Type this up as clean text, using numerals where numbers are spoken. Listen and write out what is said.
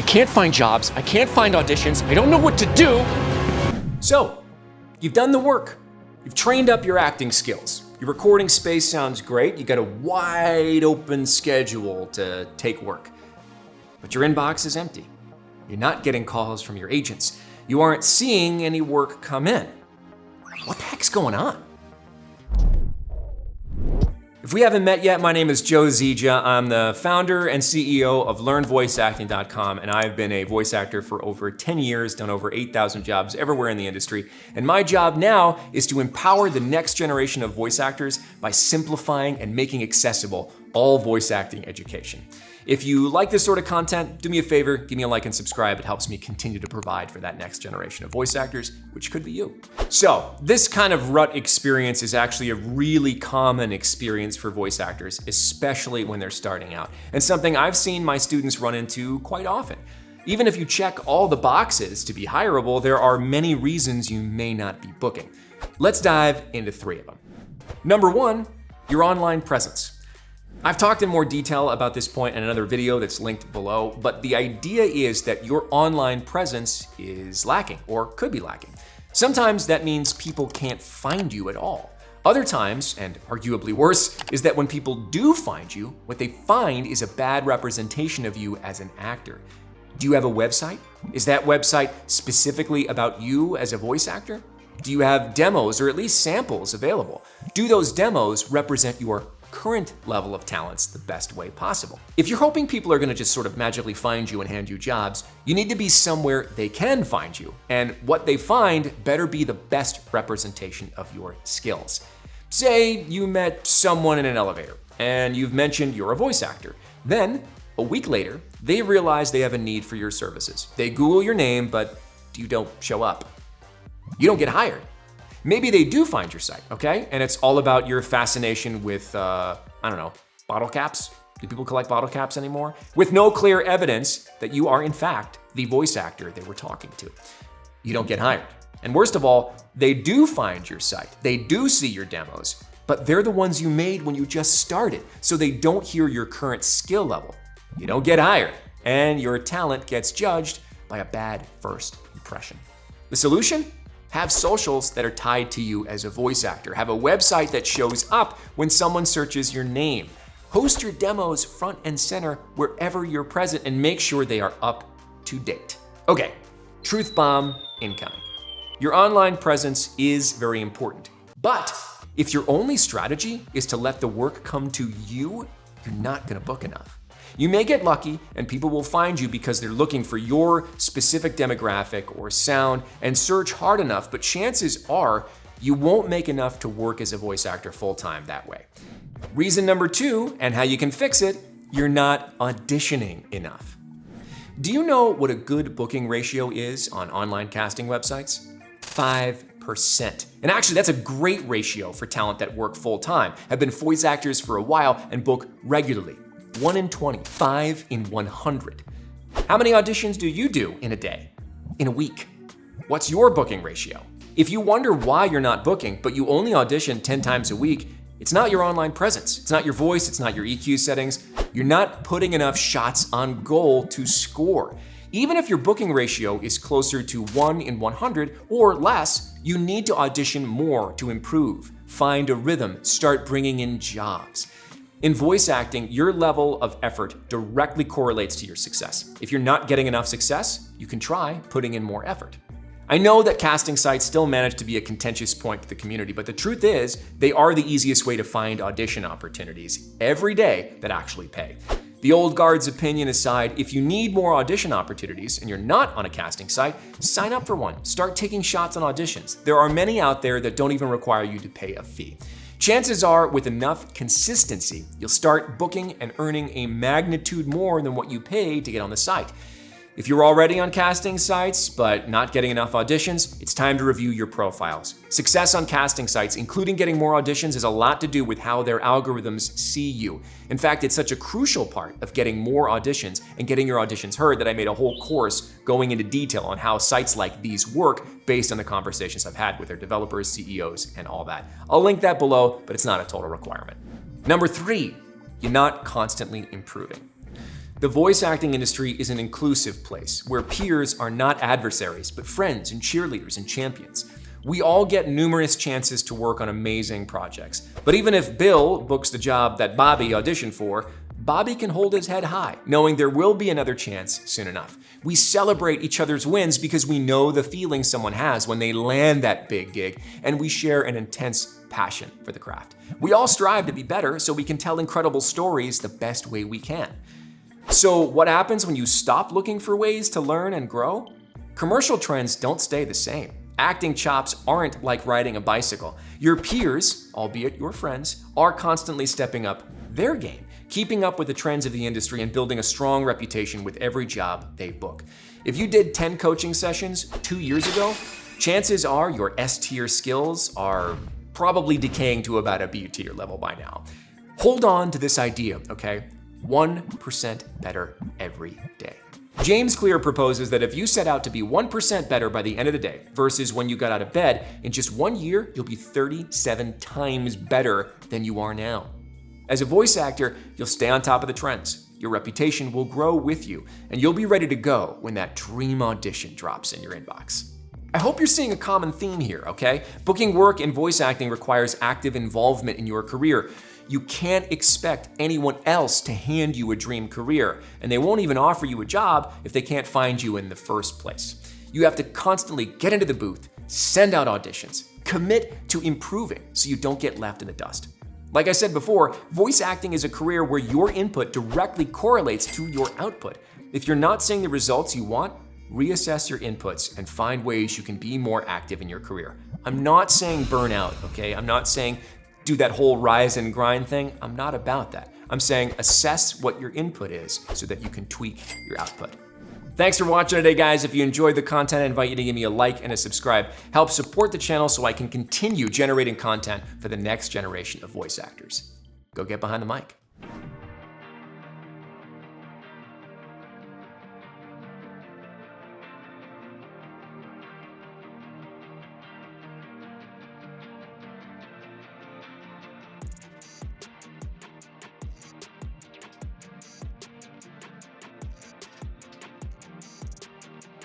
I can't find jobs, I can't find auditions, I don't know what to do. So, you've done the work. You've trained up your acting skills. Your recording space sounds great. You got a wide open schedule to take work. But your inbox is empty. You're not getting calls from your agents. You aren't seeing any work come in. What the heck's going on? If we haven't met yet, my name is Joe Zija. I'm the founder and CEO of LearnVoiceActing.com, and I've been a voice actor for over 10 years, done over 8,000 jobs everywhere in the industry. And my job now is to empower the next generation of voice actors by simplifying and making accessible all voice acting education. If you like this sort of content, do me a favor, give me a like and subscribe. It helps me continue to provide for that next generation of voice actors, which could be you. So, this kind of rut experience is actually a really common experience for voice actors, especially when they're starting out, and something I've seen my students run into quite often. Even if you check all the boxes to be hireable, there are many reasons you may not be booking. Let's dive into 3 of them. Number 1, your online presence. I've talked in more detail about this point in another video that's linked below, but the idea is that your online presence is lacking or could be lacking. Sometimes that means people can't find you at all. Other times, and arguably worse, is that when people do find you, what they find is a bad representation of you as an actor. Do you have a website? Is that website specifically about you as a voice actor? Do you have demos or at least samples available? Do those demos represent your current level of talents the best way possible? If you're hoping people are gonna just sort of magically find you and hand you jobs, you need to be somewhere they can find you. And what they find better be the best representation of your skills. Say you met someone in an elevator and you've mentioned you're a voice actor. Then, a week later, they realize they have a need for your services. They Google your name, but you don't show up. You don't get hired. Maybe they do find your site, okay? And it's all about your fascination with, bottle caps? Do people collect bottle caps anymore? With no clear evidence that you are, in fact, the voice actor they were talking to. You don't get hired. And worst of all, they do find your site. They do see your demos, but they're the ones you made when you just started, so they don't hear your current skill level. You don't get hired, and your talent gets judged by a bad first impression. The solution? Have socials that are tied to you as a voice actor. Have a website that shows up when someone searches your name. Host your demos front and center wherever you're present and make sure they are up to date. Okay, truth bomb incoming. Your online presence is very important, but if your only strategy is to let the work come to you, you're not gonna book enough. You may get lucky and people will find you because they're looking for your specific demographic or sound and search hard enough, but chances are you won't make enough to work as a voice actor full-time that way. Reason number 2, and how you can fix it, you're not auditioning enough. Do you know what a good booking ratio is on online casting websites? 5%. And actually, that's a great ratio for talent that work full-time, have been voice actors for a while, and book regularly. 1 in 20, 5 in 100. How many auditions do you do in a day? In a week? What's your booking ratio? If you wonder why you're not booking, but you only audition 10 times a week, it's not your online presence. It's not your voice, it's not your EQ settings. You're not putting enough shots on goal to score. Even if your booking ratio is closer to 1 in 100 or less, you need to audition more to improve, find a rhythm, start bringing in jobs. In voice acting, your level of effort directly correlates to your success. If you're not getting enough success, you can try putting in more effort. I know that casting sites still manage to be a contentious point to the community, but the truth is, they are the easiest way to find audition opportunities every day that actually pay. The old guard's opinion aside, if you need more audition opportunities and you're not on a casting site, sign up for one. Start taking shots on auditions. There are many out there that don't even require you to pay a fee. Chances are, with enough consistency, you'll start booking and earning a magnitude more than what you pay to get on the site. If you're already on casting sites but not getting enough auditions, it's time to review your profiles. Success on casting sites, including getting more auditions, has a lot to do with how their algorithms see you. In fact, it's such a crucial part of getting more auditions and getting your auditions heard that I made a whole course going into detail on how sites like these work based on the conversations I've had with their developers, CEOs, and all that. I'll link that below, but it's not a total requirement. Number 3, you're not constantly improving. The voice acting industry is an inclusive place where peers are not adversaries, but friends and cheerleaders and champions. We all get numerous chances to work on amazing projects. But even if Bill books the job that Bobby auditioned for, Bobby can hold his head high, knowing there will be another chance soon enough. We celebrate each other's wins because we know the feeling someone has when they land that big gig, and we share an intense passion for the craft. We all strive to be better so we can tell incredible stories the best way we can. So what happens when you stop looking for ways to learn and grow? Commercial trends don't stay the same. Acting chops aren't like riding a bicycle. Your peers, albeit your friends, are constantly stepping up their game, keeping up with the trends of the industry and building a strong reputation with every job they book. If you did 10 coaching sessions 2 years ago, chances are your S-tier skills are probably decaying to about a B-tier level by now. Hold on to this idea, okay? 1% better every day. James Clear proposes that if you set out to be 1% better by the end of the day versus when you got out of bed, in just 1 year, you'll be 37 times better than you are now. As a voice actor, you'll stay on top of the trends. Your reputation will grow with you, and you'll be ready to go when that dream audition drops in your inbox. I hope you're seeing a common theme here, okay? Booking work in voice acting requires active involvement in your career. You can't expect anyone else to hand you a dream career, and they won't even offer you a job if they can't find you in the first place. You have to constantly get into the booth, send out auditions, commit to improving so you don't get left in the dust. Like I said before, voice acting is a career where your input directly correlates to your output. If you're not seeing the results you want, reassess your inputs and find ways you can be more active in your career. I'm not saying burn out, okay? I'm not saying do that whole rise and grind thing. I'm not about that. I'm saying assess what your input is so that you can tweak your output. Thanks for watching today, guys. If you enjoyed the content, I invite you to give me a like and a subscribe. Help support the channel so I can continue generating content for the next generation of voice actors. Go get behind the mic.